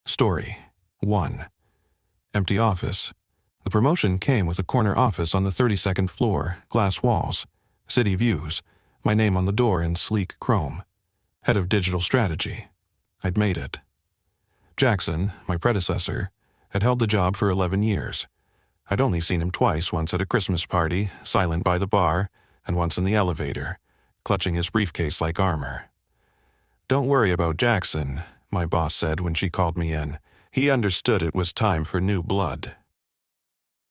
Story 1. Empty office. The promotion came with a corner office on the 32nd floor, glass walls, city views, my name on the door in sleek chrome. Head of digital strategy. I'd made it. Jackson, my predecessor, had held the job for 11 years. I'd only seen him twice, once at a Christmas party, silent by the bar, and once in the elevator, clutching his briefcase like armor. "Don't worry about Jackson," my boss said when she called me in. He understood it was time for new blood.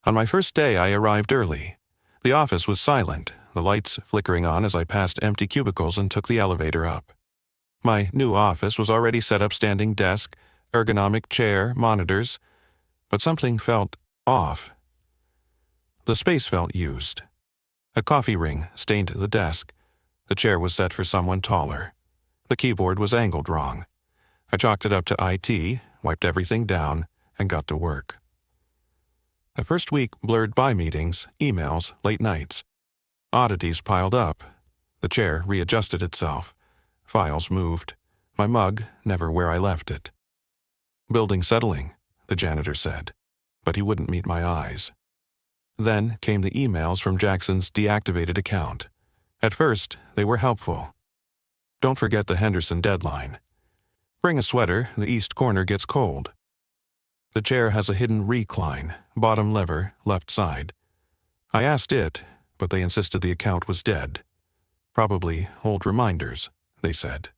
On my first day, I arrived early. The office was silent, the lights flickering on as I passed empty cubicles and took the elevator up. My new office was already set up: standing desk, ergonomic chair, monitors, but something felt off. The space felt used. A coffee ring stained the desk. The chair was set for someone taller. The keyboard was angled wrong. I chalked it up to IT, wiped everything down, and got to work. The first week blurred by meetings, emails, late nights. Oddities piled up. The chair readjusted itself. Files moved. My mug never where I left it. "Building settling," the janitor said, but he wouldn't meet my eyes. Then came the emails from Jackson's deactivated account. At first, they were helpful. "Don't forget the Henderson deadline. Bring a sweater, the east corner gets cold. The chair has a hidden recline, bottom lever, left side." I asked it, but they insisted the account was dead. "Probably old reminders," they said.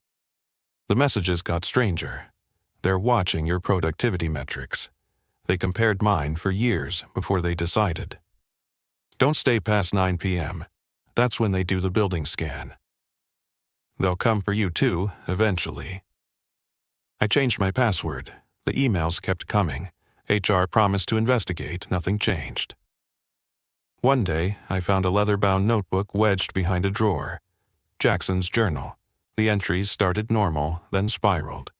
The messages got stranger. "They're watching your productivity metrics." They compared mine for years before they decided. "Don't stay past 9 p.m. That's when they do the building scan. They'll come for you too, eventually." I changed my password. The emails kept coming. HR promised to investigate. Nothing changed. One day, I found a leather-bound notebook wedged behind a drawer. Jackson's journal. The entries started normal, then spiraled.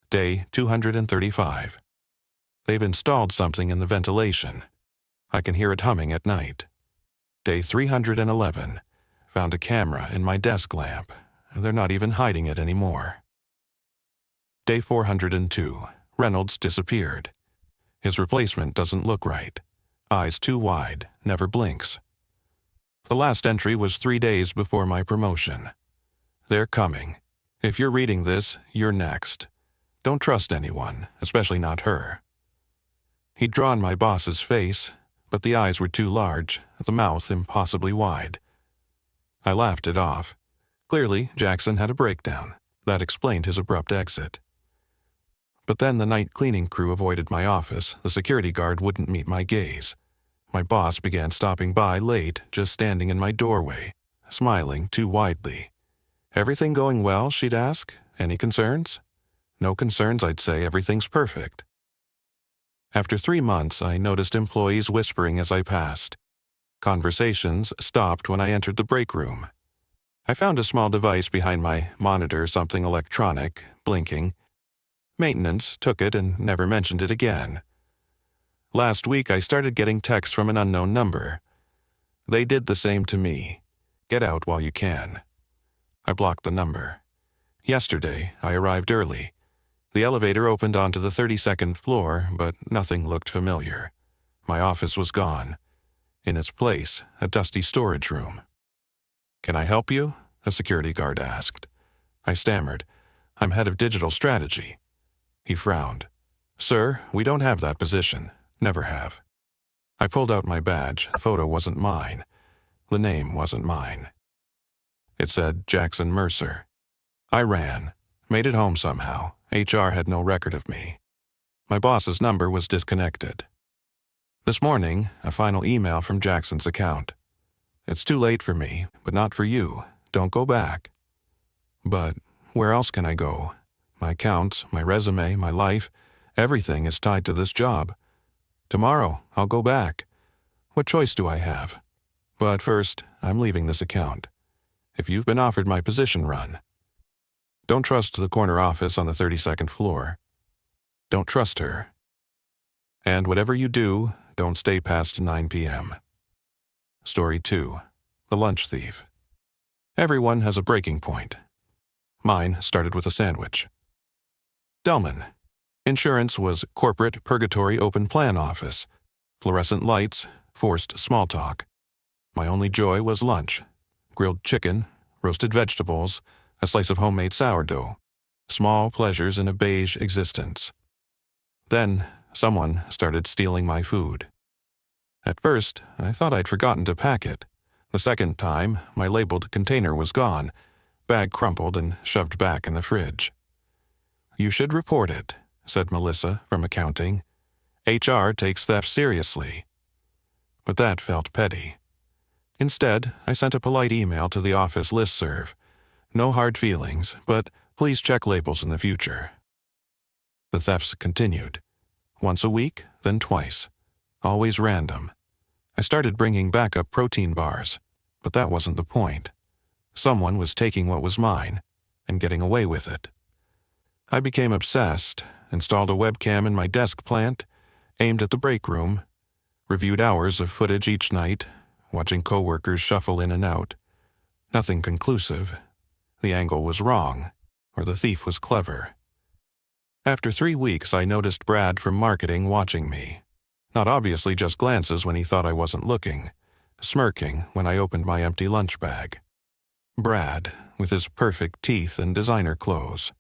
Day 235. They've installed something in the ventilation. I can hear it humming at night. Day 311. Found a camera in my desk lamp. They're not even hiding it anymore. Day 402. Reynolds disappeared. His replacement doesn't look right. Eyes too wide, never blinks. The last entry was 3 days before my promotion. They're coming. If you're reading this, you're next. Don't trust anyone, especially not her. He'd drawn my boss's face, but the eyes were too large, the mouth impossibly wide. I laughed it off. Clearly, Jackson had a breakdown. That explained his abrupt exit. But then the night cleaning crew avoided my office. The security guard wouldn't meet my gaze. My boss began stopping by late, just standing in my doorway, smiling too widely. "Everything going well?" she'd ask. "Any concerns?" "No concerns," I'd say. "Everything's perfect." After 3 months, I noticed employees whispering as I passed. Conversations stopped when I entered the break room. I found a small device behind my monitor, something electronic, blinking. Maintenance took it and never mentioned it again. Last week, I started getting texts from an unknown number. They did the same to me. "Get out while you can." I blocked the number. Yesterday, I arrived early. The elevator opened onto the 32nd floor, but nothing looked familiar. My office was gone. In its place, a dusty storage room. "Can I help you?" a security guard asked. I stammered. "I'm head of digital strategy." He frowned. "Sir, we don't have that position. Never have." I pulled out my badge. The photo wasn't mine. The name wasn't mine. It said Jackson Mercer. I ran. Made it home somehow. HR had no record of me. My boss's number was disconnected. This morning, a final email from Jackson's account. "It's too late for me, but not for you. Don't go back." But where else can I go? My accounts, my resume, my life, everything is tied to this job. Tomorrow, I'll go back. What choice do I have? But first, I'm leaving this account. If you've been offered my position, run. Don't trust the corner office on the 32nd floor. Don't trust her. And whatever you do, don't stay past 9 p.m. Story 2. The Lunch Thief. Everyone has a breaking point. Mine started with a sandwich. "Delman, Insurance was corporate purgatory open plan office. Fluorescent lights, forced small talk. My only joy was lunch. Grilled chicken, roasted vegetables, a slice of homemade sourdough. Small pleasures in a beige existence. Then, someone started stealing my food. At first, I thought I'd forgotten to pack it. The second time, my labeled container was gone, bag crumpled and shoved back in the fridge. "You should report it," said Melissa from accounting. "HR takes theft seriously." But that felt petty. Instead, I sent a polite email to the office listserv. "No hard feelings, but please check labels in the future." The thefts continued. Once a week, then twice. Always random. I started bringing backup protein bars, but that wasn't the point. Someone was taking what was mine and getting away with it. I became obsessed, installed a webcam in my desk plant, aimed at the break room, reviewed hours of footage each night, watching coworkers shuffle in and out. Nothing conclusive. The angle was wrong, or the thief was clever. After 3 weeks, I noticed Brad from marketing watching me. Not obviously just glances when he thought I wasn't looking, smirking when I opened my empty lunch bag. Brad, with his perfect teeth and designer clothes.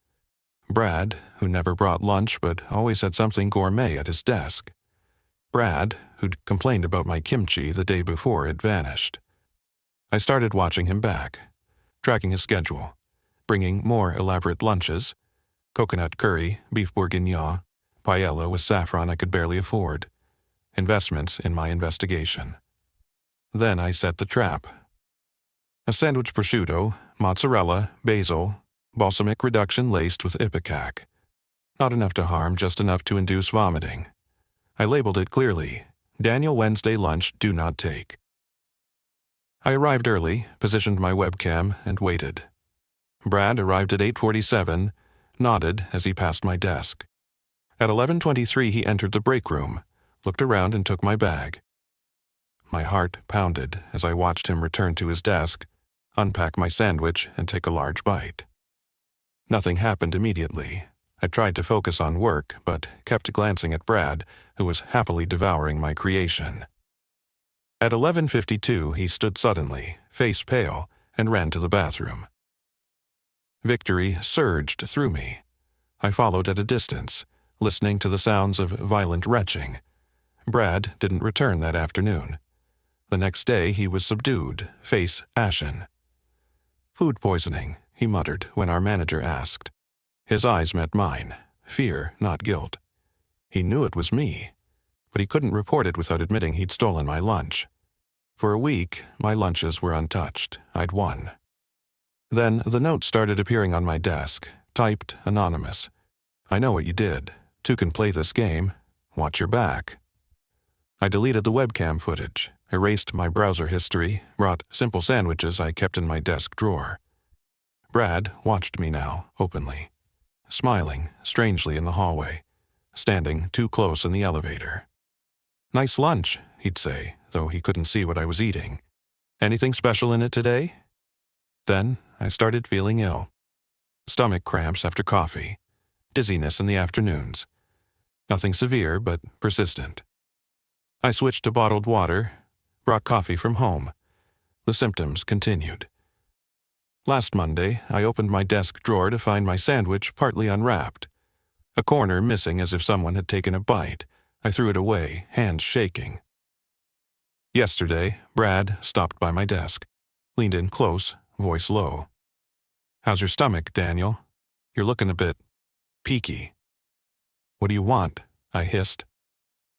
Brad, who never brought lunch but always had something gourmet at his desk. Brad, who'd complained about my kimchi the day before it vanished. I started watching him back, tracking his schedule, bringing more elaborate lunches, coconut curry, beef bourguignon, paella with saffron I could barely afford, investments in my investigation. Then I set the trap. A sandwich prosciutto, mozzarella, basil, balsamic reduction laced with ipecac. Not enough to harm, just enough to induce vomiting. I labeled it clearly, "Daniel Wednesday lunch do not take." I arrived early, positioned my webcam, and waited. Brad arrived at 8:47, nodded as he passed my desk. At 11:23 he entered the break room, looked around and took my bag. My heart pounded as I watched him return to his desk, unpack my sandwich, and take a large bite. Nothing happened immediately. I tried to focus on work, but kept glancing at Brad, who was happily devouring my creation. At 11:52 he stood suddenly, face pale, and ran to the bathroom. Victory surged through me. I followed at a distance, listening to the sounds of violent retching. Brad didn't return that afternoon. The next day he was subdued, face ashen. "Food poisoning," he muttered when our manager asked. His eyes met mine, fear, not guilt. He knew it was me, but he couldn't report it without admitting he'd stolen my lunch. For a week, my lunches were untouched. I'd won. Then the notes started appearing on my desk, typed anonymous. "I know what you did. Two can play this game. Watch your back." I deleted the webcam footage, erased my browser history, brought simple sandwiches I kept in my desk drawer. Brad watched me now, openly, smiling strangely in the hallway, standing too close in the elevator. "Nice lunch," he'd say, though he couldn't see what I was eating. "Anything special in it today?" Then I started feeling ill. Stomach cramps after coffee, dizziness in the afternoons. Nothing severe, but persistent. I switched to bottled water, brought coffee from home. The symptoms continued. Last Monday, I opened my desk drawer to find my sandwich partly unwrapped. A corner missing as if someone had taken a bite. I threw it away, hands shaking. Yesterday, Brad stopped by my desk, leaned in close, voice low. "How's your stomach, Daniel? You're looking a bit peaky." "What do you want?" I hissed.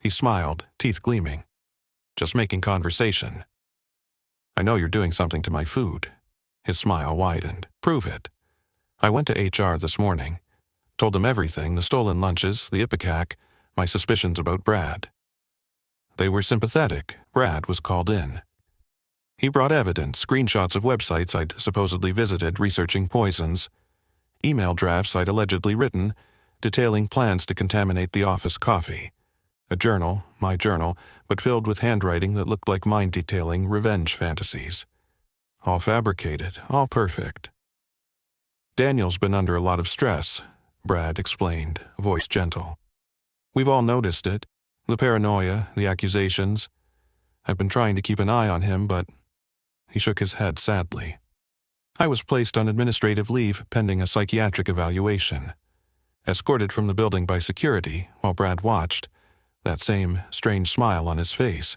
He smiled, teeth gleaming. "Just making conversation." "I know you're doing something to my food." His smile widened. "Prove it." I went to HR this morning. Told them everything, the stolen lunches, the ipecac, my suspicions about Brad. They were sympathetic. Brad was called in. He brought evidence, screenshots of websites I'd supposedly visited researching poisons, email drafts I'd allegedly written, detailing plans to contaminate the office coffee. A journal, my journal, but filled with handwriting that looked like mine detailing revenge fantasies. All fabricated, all perfect. Daniel's been under a lot of stress. Brad explained, voice gentle. We've all noticed it. The paranoia, the accusations. I've been trying to keep an eye on him, but he shook his head sadly. I was placed on administrative leave pending a psychiatric evaluation. Escorted from the building by security while Brad watched, that same strange smile on his face.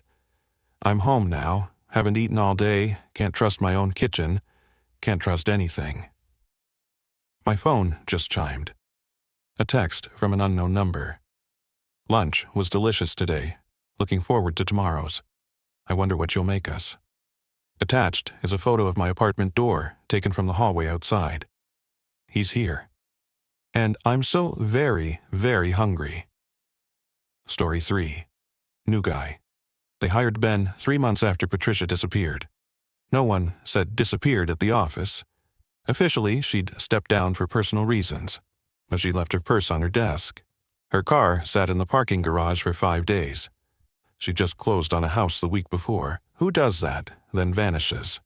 I'm home now, haven't eaten all day, can't trust my own kitchen, can't trust anything. My phone just chimed. A text from an unknown number. Lunch was delicious today. Looking forward to tomorrow's. I wonder what you'll make us. Attached is a photo of my apartment door taken from the hallway outside. He's here. And I'm so very, very hungry. Story 3. New guy. They hired Ben 3 months after Patricia disappeared. No one said disappeared at the office. Officially, she'd stepped down for personal reasons, but she left her purse on her desk. Her car sat in the parking garage for 5 days. She just closed on a house the week before. Who does that, then vanishes?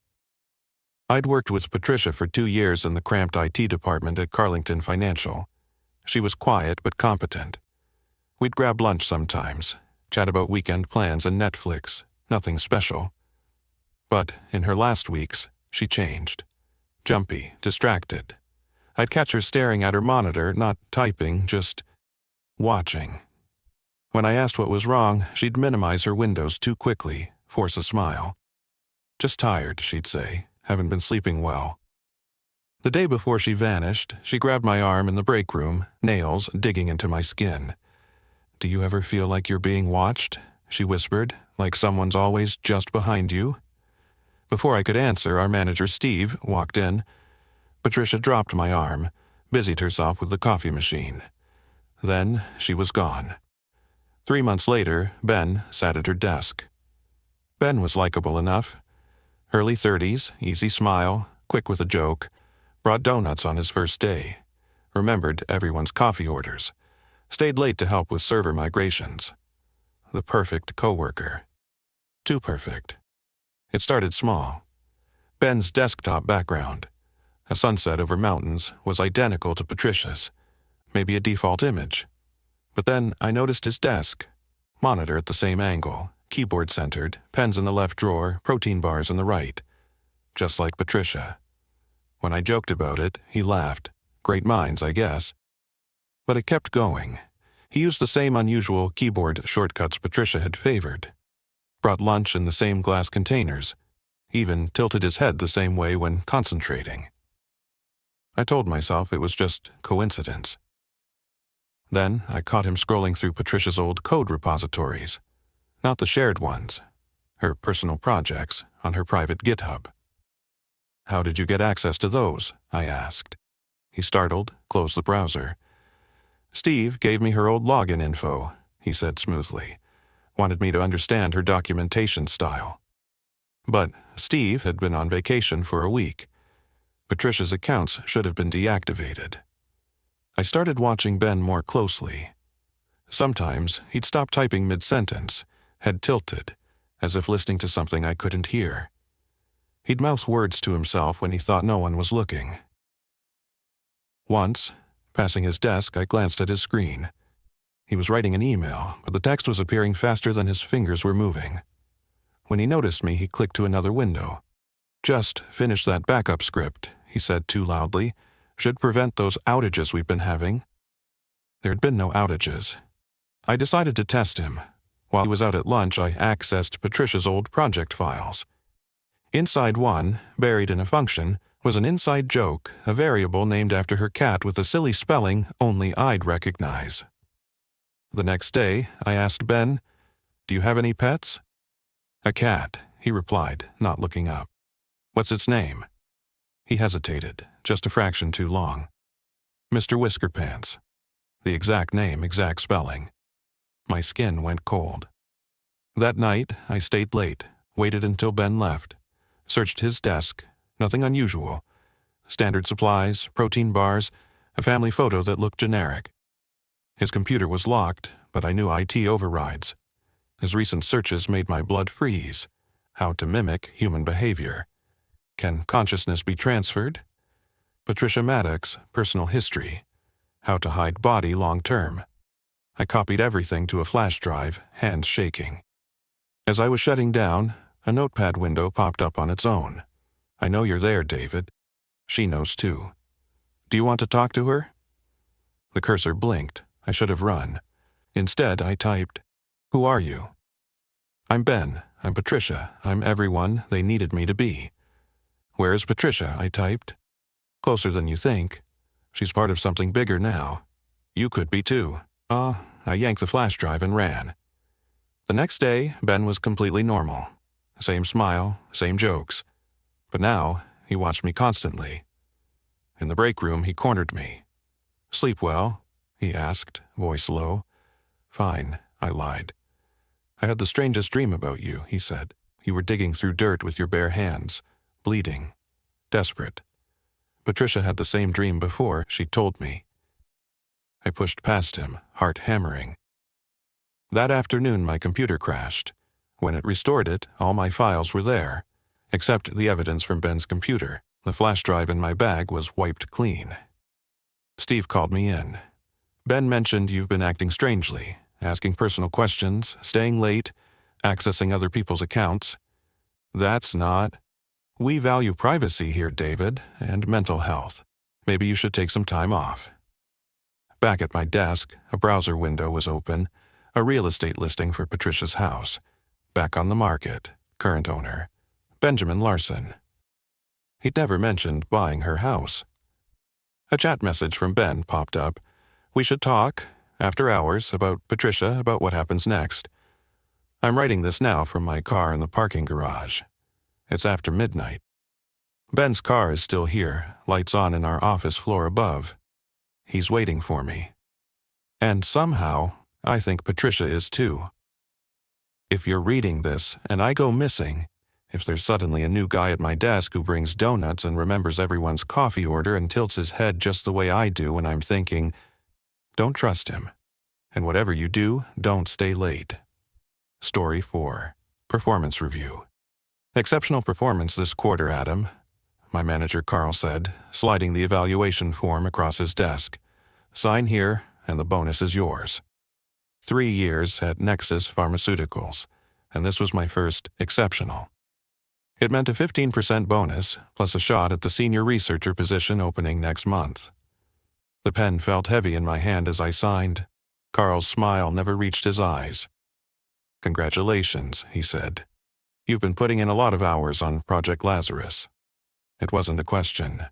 I'd worked with Patricia for 2 years in the cramped IT department at Carlington Financial. She was quiet but competent. We'd grab lunch sometimes, chat about weekend plans and Netflix, nothing special. But in her last weeks, she changed. Jumpy, distracted. I'd catch her staring at her monitor, not typing, just watching. When I asked what was wrong, she'd minimize her windows too quickly, force a smile. Just tired, she'd say, haven't been sleeping well. The day before she vanished, she grabbed my arm in the break room, nails digging into my skin. Do you ever feel like you're being watched? She whispered, like someone's always just behind you. Before I could answer, our manager Steve walked in. Patricia dropped my arm, busied herself with the coffee machine. Then she was gone. 3 months later, Ben sat at her desk. Ben was likable enough. Early 30s, easy smile, quick with a joke, brought donuts on his first day, remembered everyone's coffee orders, stayed late to help with server migrations. The perfect coworker. Too perfect. It started small. Ben's desktop background, a sunset over mountains, was identical to Patricia's, maybe a default image. But then I noticed his desk. Monitor at the same angle, keyboard centered, pens in the left drawer, protein bars in the right. Just like Patricia. When I joked about it, he laughed. Great minds, I guess. But it kept going. He used the same unusual keyboard shortcuts Patricia had favored. Brought lunch in the same glass containers. Even tilted his head the same way when concentrating. I told myself it was just coincidence. Then I caught him scrolling through Patricia's old code repositories. Not the shared ones. Her personal projects on her private GitHub. How did you get access to those? I asked. He startled, closed the browser. Steve gave me her old login info, he said smoothly. Wanted me to understand her documentation style. But Steve had been on vacation for a week. Patricia's accounts should have been deactivated. I started watching Ben more closely. Sometimes he'd stop typing mid-sentence, head tilted, as if listening to something I couldn't hear. He'd mouth words to himself when he thought no one was looking. Once, passing his desk, I glanced at his screen. He was writing an email, but the text was appearing faster than his fingers were moving. When he noticed me, he clicked to another window. Just finish that backup script, he said too loudly. Should prevent those outages we've been having. There had been no outages. I decided to test him. While he was out at lunch, I accessed Patricia's old project files. Inside one, buried in a function, was an inside joke, a variable named after her cat with a silly spelling only I'd recognize. The next day, I asked Ben, "Do you have any pets?" "A cat," he replied, not looking up. "What's its name?" He hesitated, just a fraction too long. "Mr. Whiskerpants." The exact name, exact spelling. My skin went cold. That night, I stayed late, waited until Ben left, searched his desk, nothing unusual. Standard supplies, protein bars, a family photo that looked generic. His computer was locked, but I knew IT overrides. His recent searches made my blood freeze. How to mimic human behavior. Can consciousness be transferred? Patricia Maddox's personal history. How to hide body long term. I copied everything to a flash drive, hands shaking. As I was shutting down, a notepad window popped up on its own. I know you're there, David. She knows too. Do you want to talk to her? The cursor blinked. I should have run. Instead, I typed, Who are you? I'm Ben. I'm Patricia. I'm everyone they needed me to be. Where is Patricia? I typed. Closer than you think. She's part of something bigger now. You could be too. I yanked the flash drive and ran. The next day, Ben was completely normal. Same smile, same jokes. But now, he watched me constantly. In the break room, he cornered me. Sleep well? He asked, voice low. Fine, I lied. I had the strangest dream about you, he said. You were digging through dirt with your bare hands, bleeding, desperate. Patricia had the same dream before, she told me. I pushed past him, heart hammering. That afternoon my computer crashed. When it restored it, all my files were there, except the evidence from Ben's computer. The flash drive in my bag was wiped clean. Steve called me in. Ben mentioned you've been acting strangely, asking personal questions, staying late, accessing other people's accounts. That's not... We value privacy here, David, and mental health. Maybe you should take some time off. Back at my desk, a browser window was open, a real estate listing for Patricia's house. Back on the market, current owner, Benjamin Larson. He'd never mentioned buying her house. A chat message from Ben popped up. We should talk, after hours, about Patricia, about what happens next. I'm writing this now from my car in the parking garage. It's after midnight. Ben's car is still here, lights on in our office floor above. He's waiting for me. And somehow, I think Patricia is too. If you're reading this and I go missing, if there's suddenly a new guy at my desk who brings donuts and remembers everyone's coffee order and tilts his head just the way I do when I'm thinking, don't trust him. And whatever you do, don't stay late. Story 4. Performance Review. Exceptional performance this quarter, Adam, my manager Carl said, sliding the evaluation form across his desk. Sign here, and the bonus is yours. 3 years at Nexus Pharmaceuticals, and this was my first exceptional. It meant a 15% bonus, plus a shot at the senior researcher position opening next month. The pen felt heavy in my hand as I signed. Carl's smile never reached his eyes. Congratulations, he said. You've been putting in a lot of hours on Project Lazarus. It wasn't a question.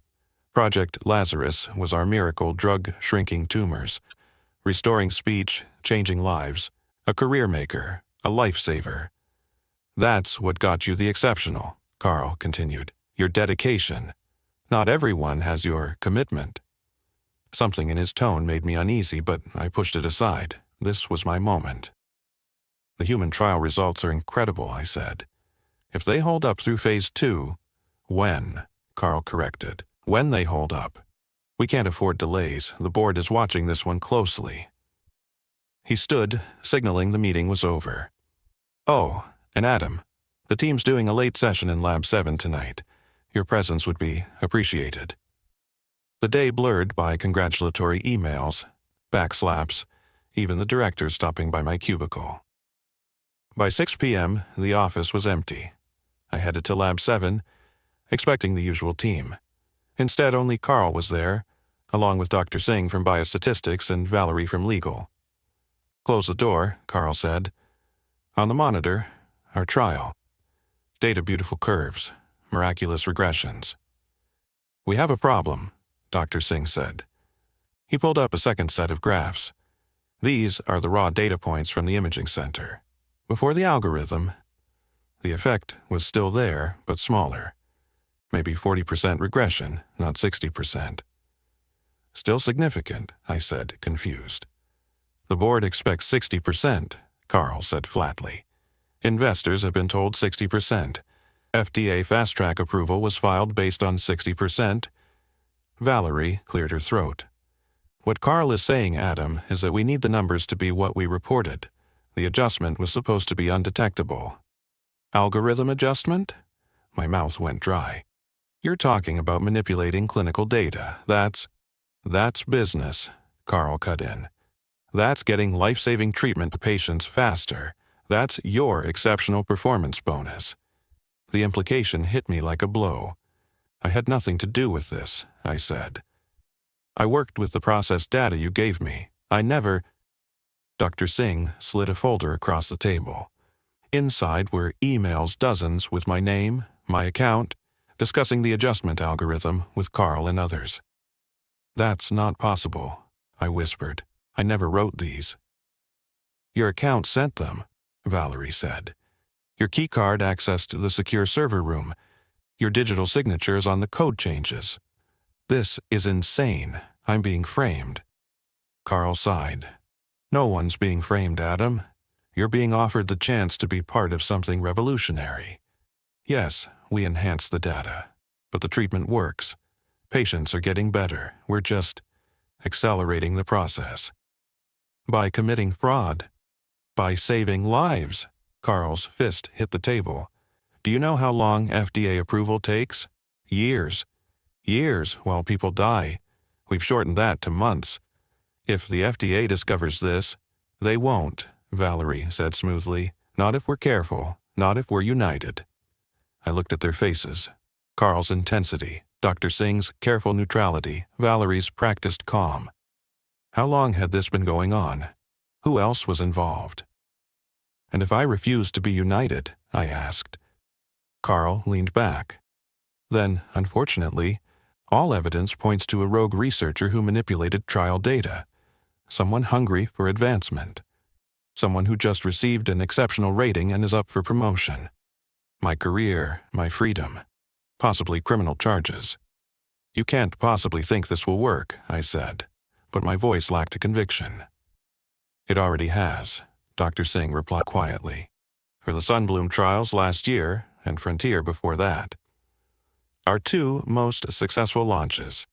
Project Lazarus was our miracle drug shrinking tumors, restoring speech, changing lives, a career maker, a lifesaver. That's what got you the exceptional, Carl continued. Your dedication. Not everyone has your commitment. Something in his tone made me uneasy, but I pushed it aside. This was my moment. The human trial results are incredible, I said. If they hold up through phase 2, when, Carl corrected, when they hold up. We can't afford delays. The board is watching this one closely. He stood, signaling the meeting was over. Oh, and Adam, the team's doing a late session in Lab 7 tonight. Your presence would be appreciated. The day blurred by congratulatory emails, backslaps, even the director stopping by my cubicle. By 6 p.m., the office was empty. I headed to Lab 7, expecting the usual team. Instead, only Carl was there, along with Dr. Singh from Biostatistics and Valerie from Legal. Close the door, Carl said. On the monitor, our trial. Data beautiful curves, miraculous regressions. We have a problem, Dr. Singh said. He pulled up a second set of graphs. These are the raw data points from the imaging center. Before the algorithm, the effect was still there, but smaller. Maybe 40% regression, not 60%. Still significant, I said, confused. The board expects 60%, Carl said flatly. Investors have been told 60%. FDA fast-track approval was filed based on 60%. Valerie cleared her throat. What Carl is saying, Adam, is that we need the numbers to be what we reported. The adjustment was supposed to be undetectable. Algorithm adjustment? My mouth went dry. You're talking about manipulating clinical data. That's business, Carl cut in. That's getting life-saving treatment to patients faster. That's your exceptional performance bonus. The implication hit me like a blow. I had nothing to do with this, I said. I worked with the process data you gave me. I never... Dr. Singh slid a folder across the table. Inside were emails dozens with my name, my account, discussing the adjustment algorithm with Carl and others. That's not possible, I whispered. I never wrote these. Your account sent them, Valerie said. Your keycard accessed the secure server room. Your digital signature is on the code changes. This is insane. I'm being framed. Carl sighed. No one's being framed, Adam. You're being offered the chance to be part of something revolutionary. Yes, we enhance the data, but the treatment works. Patients are getting better. We're just accelerating the process. By committing fraud. By saving lives. Carl's fist hit the table. Do you know how long FDA approval takes? Years. Years while people die. We've shortened that to months. If the FDA discovers this, they won't, Valerie said smoothly. Not if we're careful. Not if we're united. I looked at their faces. Carl's intensity, Dr. Singh's careful neutrality, Valerie's practiced calm. How long had this been going on? Who else was involved? And if I refused to be united, I asked. Carl leaned back. Then, unfortunately, all evidence points to a rogue researcher who manipulated trial data. Someone hungry for advancement. Someone who just received an exceptional rating and is up for promotion. My career, my freedom. Possibly criminal charges. You can't possibly think this will work, I said, but my voice lacked a conviction. It already has, Dr. Singh replied quietly. For the Sunbloom trials last year, and Frontier before that. Our two most successful launches.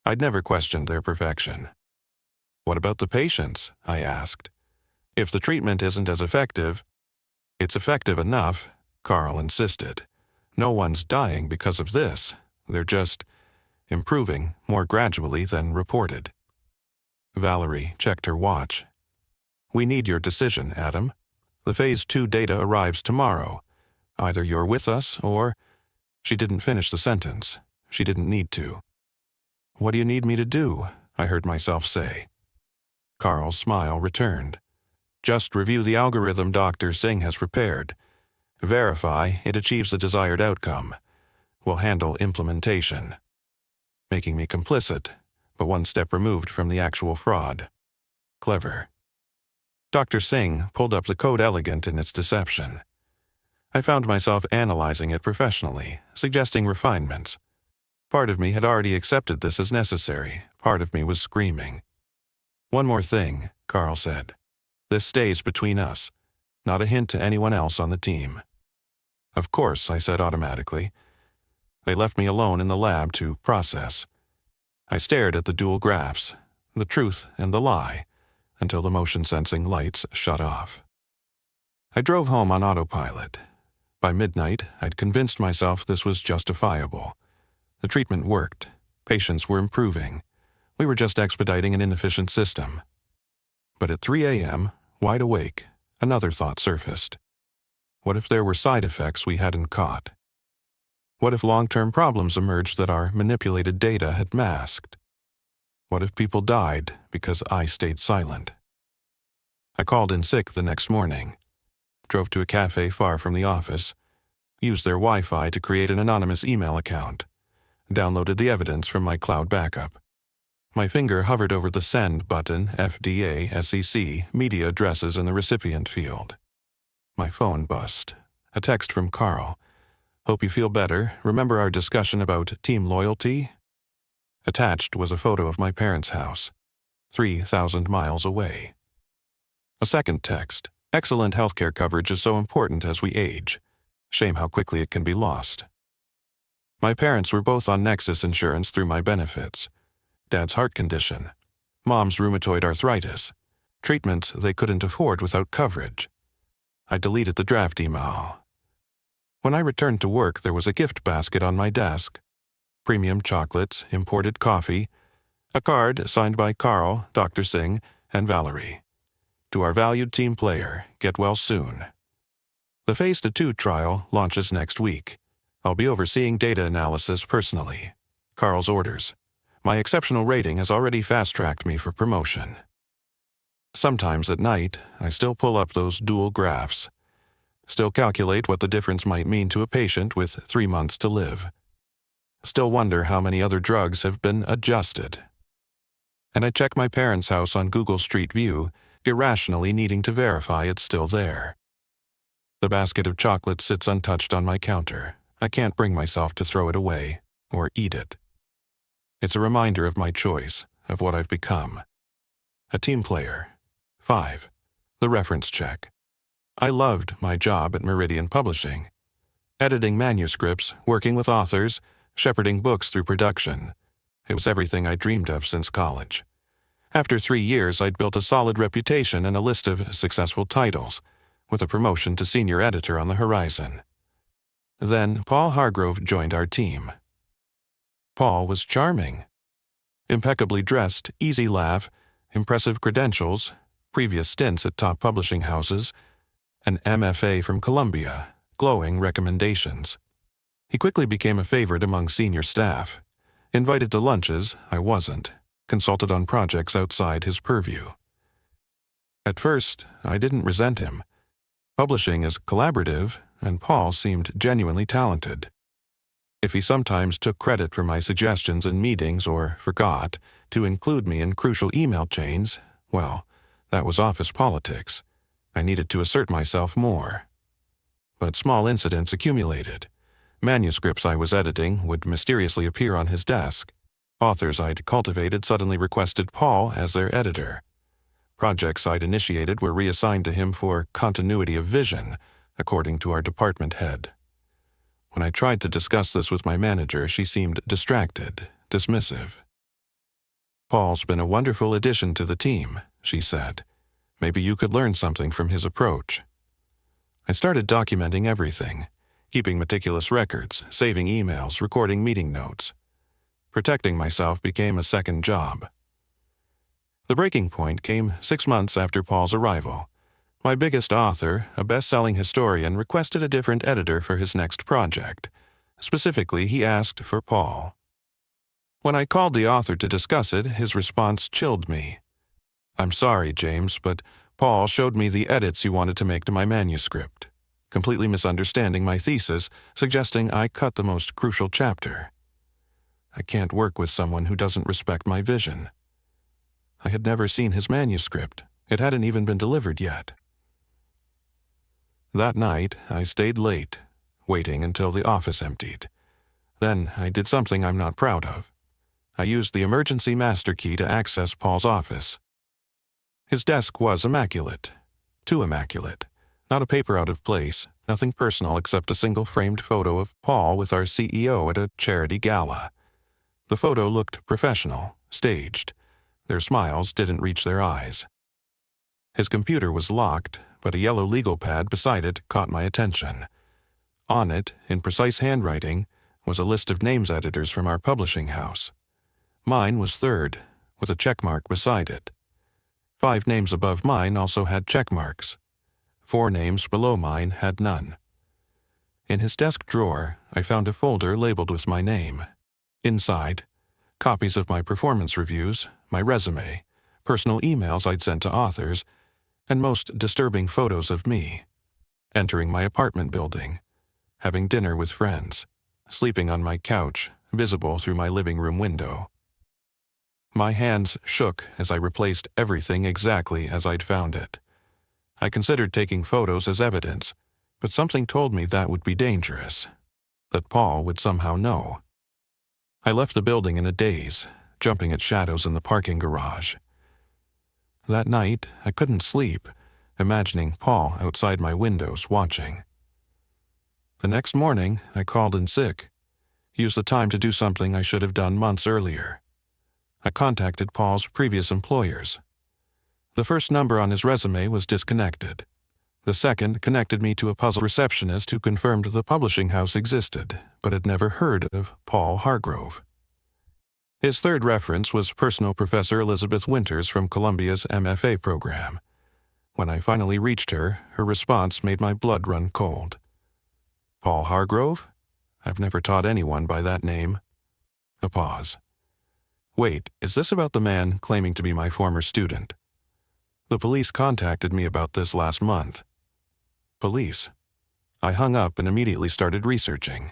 I'd never questioned their perfection. What about the patients? I asked. If the treatment isn't as effective, it's effective enough, Carl insisted. No one's dying because of this. They're just improving more gradually than reported. Valerie checked her watch. We need your decision, Adam. The Phase 2 data arrives tomorrow. Either you're with us or... She didn't finish the sentence. She didn't need to. What do you need me to do? I heard myself say. Carl's smile returned. Just review the algorithm Dr. Singh has prepared. Verify it achieves the desired outcome. We'll handle implementation. Making me complicit, but one step removed from the actual fraud. Clever. Dr. Singh pulled up the code elegant in its deception. I found myself analyzing it professionally, suggesting refinements. Part of me had already accepted this as necessary. Part of me was screaming. One more thing, Carl said. This stays between us. Not a hint to anyone else on the team. Of course, I said automatically. They left me alone in the lab to process. I stared at the dual graphs, the truth and the lie, until the motion-sensing lights shut off. I drove home on autopilot. By midnight, I'd convinced myself this was justifiable. The treatment worked. Patients were improving. We were just expediting an inefficient system. But at 3 a.m., wide awake, another thought surfaced. What if there were side effects we hadn't caught? What if long-term problems emerged that our manipulated data had masked? What if people died because I stayed silent? I called in sick the next morning. Drove to a cafe far from the office, used their Wi-Fi to create an anonymous email account, downloaded the evidence from my cloud backup. My finger hovered over the Send button, FDA, SEC, media addresses in the recipient field. My phone buzzed. A text from Carl. Hope you feel better. Remember our discussion about team loyalty? Attached was a photo of my parents' house, 3,000 miles away. A second text. Excellent healthcare coverage is so important as we age. Shame how quickly it can be lost. My parents were both on Nexus insurance through my benefits. Dad's heart condition. Mom's rheumatoid arthritis. Treatments they couldn't afford without coverage. I deleted the draft email. When I returned to work, there was a gift basket on my desk. Premium chocolates, imported coffee, A card signed by Carl, Dr. Singh, and Valerie. To our valued team player, get well soon. The Phase 2 trial launches next week. I'll be overseeing data analysis personally. Carl's orders. My exceptional rating has already fast-tracked me for promotion. Sometimes at night, I still pull up those dual graphs. Still calculate what the difference might mean to a patient with 3 months to live. Still wonder how many other drugs have been adjusted. And I check my parents' house on Google Street View, irrationally needing to verify it's still there. The basket of chocolate sits untouched on my counter. I can't bring myself to throw it away or eat it. It's a reminder of my choice, of what I've become. A team player. 5. The reference check. I loved my job at Meridian Publishing. Editing manuscripts, working with authors, shepherding books through production. It was everything I dreamed of since college. After 3 years, I'd built a solid reputation and a list of successful titles, with a promotion to senior editor on the horizon. Then Paul Hargrove joined our team. Paul was charming. Impeccably dressed, easy laugh, impressive credentials, previous stints at top publishing houses, an MFA from Columbia, glowing recommendations. He quickly became a favorite among senior staff. Invited to lunches, I wasn't. Consulted on projects outside his purview. At first, I didn't resent him. Publishing is collaborative, and Paul seemed genuinely talented. If he sometimes took credit for my suggestions in meetings or forgot to include me in crucial email chains, well, that was office politics. I needed to assert myself more. But small incidents accumulated. Manuscripts I was editing would mysteriously appear on his desk. Authors I'd cultivated suddenly requested Paul as their editor. Projects I'd initiated were reassigned to him for continuity of vision, according to our department head. When I tried to discuss this with my manager, she seemed distracted, dismissive. "Paul's been a wonderful addition to the team," she said. "Maybe you could learn something from his approach." I started documenting everything, keeping meticulous records, saving emails, recording meeting notes. Protecting myself became a second job. The breaking point came 6 months after Paul's arrival. My biggest author, a best-selling historian, requested a different editor for his next project. Specifically, he asked for Paul. When I called the author to discuss it, his response chilled me. "I'm sorry, James, but Paul showed me the edits you wanted to make to my manuscript," completely misunderstanding my thesis, suggesting I cut the most crucial chapter. I can't work with someone who doesn't respect my vision. I had never seen his manuscript. It hadn't even been delivered yet. That night, I stayed late, waiting until the office emptied. Then I did something I'm not proud of. I used the emergency master key to access Paul's office. His desk was immaculate. Too immaculate. Not a paper out of place, nothing personal except a single framed photo of Paul with our CEO at a charity gala. The photo looked professional, staged. Their smiles didn't reach their eyes. His computer was locked, but a yellow legal pad beside it caught my attention. On it, in precise handwriting, was a list of names editors from our publishing house. Mine was third, with a checkmark beside it. 5 names above mine also had checkmarks. 4 names below mine had none. In his desk drawer, I found a folder labeled with my name. Inside, copies of my performance reviews, my resume, personal emails I'd sent to authors, and most disturbing photos of me. Entering my apartment building, having dinner with friends, sleeping on my couch, visible through my living room window. My hands shook as I replaced everything exactly as I'd found it. I considered taking photos as evidence, but something told me that would be dangerous, that Paul would somehow know. I left the building in a daze, jumping at shadows in the parking garage. That night, I couldn't sleep, imagining Paul outside my windows watching. The next morning, I called in sick, used the time to do something I should have done months earlier. I contacted Paul's previous employers. The first number on his resume was disconnected. The second connected me to a puzzled receptionist who confirmed the publishing house existed, but had never heard of Paul Hargrove. His third reference was personal Professor Elizabeth Winters from Columbia's MFA program. When I finally reached her, her response made my blood run cold. Paul Hargrove? I've never taught anyone by that name. A pause. Wait, is this about the man claiming to be my former student? The police contacted me about this last month. Police? I hung up and immediately started researching.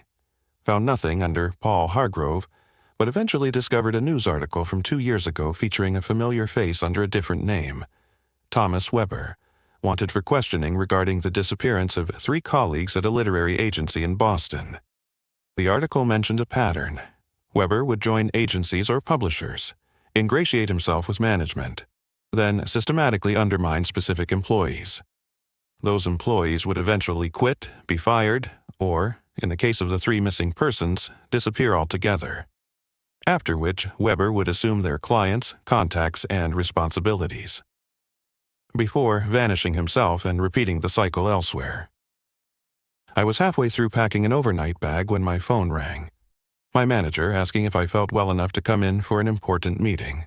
Found nothing under Paul Hargrove, but eventually discovered a news article from 2 years ago featuring a familiar face under a different name. Thomas Weber, wanted for questioning regarding the disappearance of 3 colleagues at a literary agency in Boston. The article mentioned a pattern. Weber would join agencies or publishers, ingratiate himself with management, then systematically undermine specific employees. Those employees would eventually quit, be fired, or, in the case of the 3 missing persons, disappear altogether. After which, Weber would assume their clients, contacts, and responsibilities, before vanishing himself and repeating the cycle elsewhere. I was halfway through packing an overnight bag when my phone rang. My manager asking if I felt well enough to come in for an important meeting.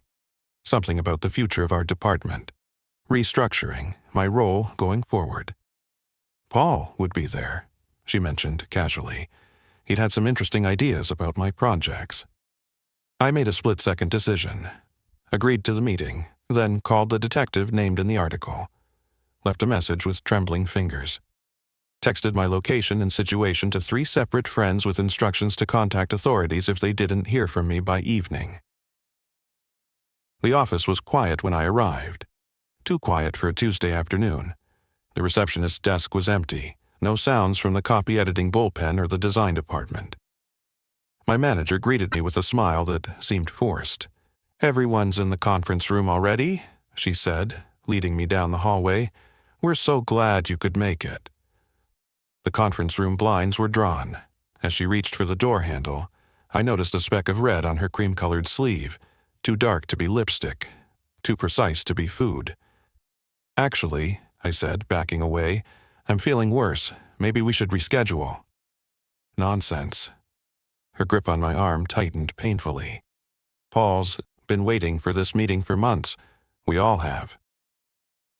Something about the future of our department. Restructuring, my role going forward. Paul would be there, she mentioned casually. He'd had some interesting ideas about my projects. I made a split-second decision. Agreed to the meeting, then called the detective named in the article. Left a message with trembling fingers. Texted my location and situation to 3 separate friends with instructions to contact authorities if they didn't hear from me by evening. The office was quiet when I arrived. Too quiet for a Tuesday afternoon. The receptionist's desk was empty, no sounds from the copy-editing bullpen or the design department. My manager greeted me with a smile that seemed forced. "Everyone's in the conference room already," she said, leading me down the hallway. "We're so glad you could make it." The conference room blinds were drawn. As she reached for the door handle, I noticed a speck of red on her cream-colored sleeve, too dark to be lipstick, too precise to be food. "Actually," I said, backing away, "I'm feeling worse. Maybe we should reschedule." "Nonsense." Her grip on my arm tightened painfully. "Paul's been waiting for this meeting for months. We all have."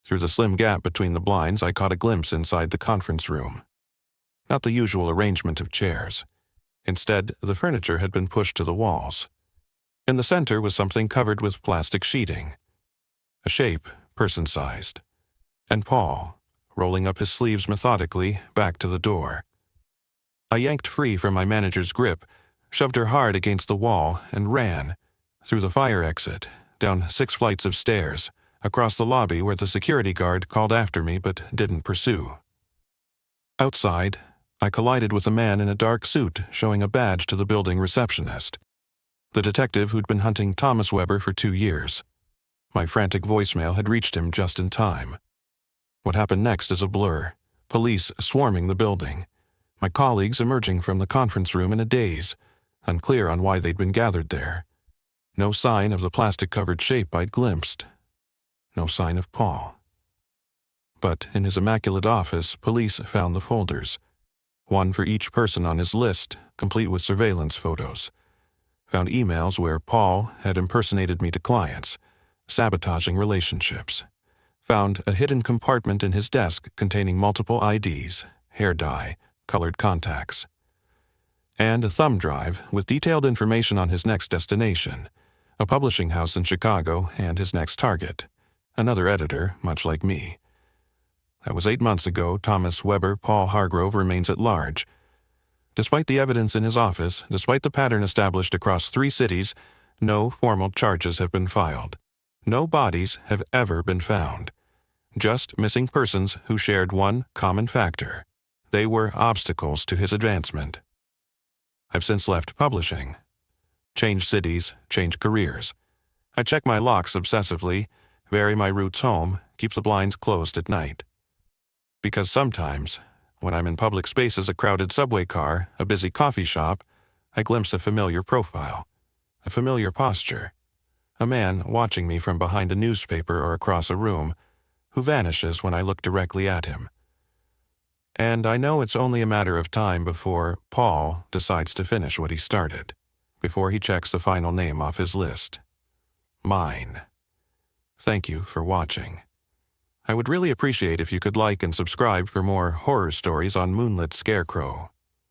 Through the slim gap between the blinds, I caught a glimpse inside the conference room. Not the usual arrangement of chairs. Instead, the furniture had been pushed to the walls. In the center was something covered with plastic sheeting. A shape, person-sized. And Paul, rolling up his sleeves methodically, back to the door. I yanked free from my manager's grip, shoved her hard against the wall, and ran, through the fire exit, down 6 flights of stairs, across the lobby where the security guard called after me but didn't pursue. Outside, I collided with a man in a dark suit showing a badge to the building receptionist, the detective who'd been hunting Thomas Weber for 2 years. My frantic voicemail had reached him just in time. What happened next is a blur. Police swarming the building. My colleagues emerging from the conference room in a daze, unclear on why they'd been gathered there. No sign of the plastic-covered shape I'd glimpsed. No sign of Paul. But in his immaculate office, police found the folders. One for each person on his list, complete with surveillance photos. Found emails where Paul had impersonated me to clients, sabotaging relationships. Found a hidden compartment in his desk containing multiple IDs, hair dye, colored contacts. And a thumb drive with detailed information on his next destination, a publishing house in Chicago and his next target, another editor, much like me. That was 8 months ago. Thomas Weber Paul Hargrove remains at large. Despite the evidence in his office, despite the pattern established across 3 cities, no formal charges have been filed. No bodies have ever been found. Just missing persons who shared one common factor. They were obstacles to his advancement. I've since left publishing. Changed cities, changed careers. I check my locks obsessively, vary my routes home, keep the blinds closed at night. Because sometimes, when I'm in public spaces, a crowded subway car, a busy coffee shop, I glimpse a familiar profile, a familiar posture, a man watching me from behind a newspaper or across a room, who vanishes when I look directly at him. And I know it's only a matter of time before Paul decides to finish what he started, before he checks the final name off his list. Mine. Thank you for watching. I would really appreciate if you could like and subscribe for more horror stories on Moonlit Scarecrow.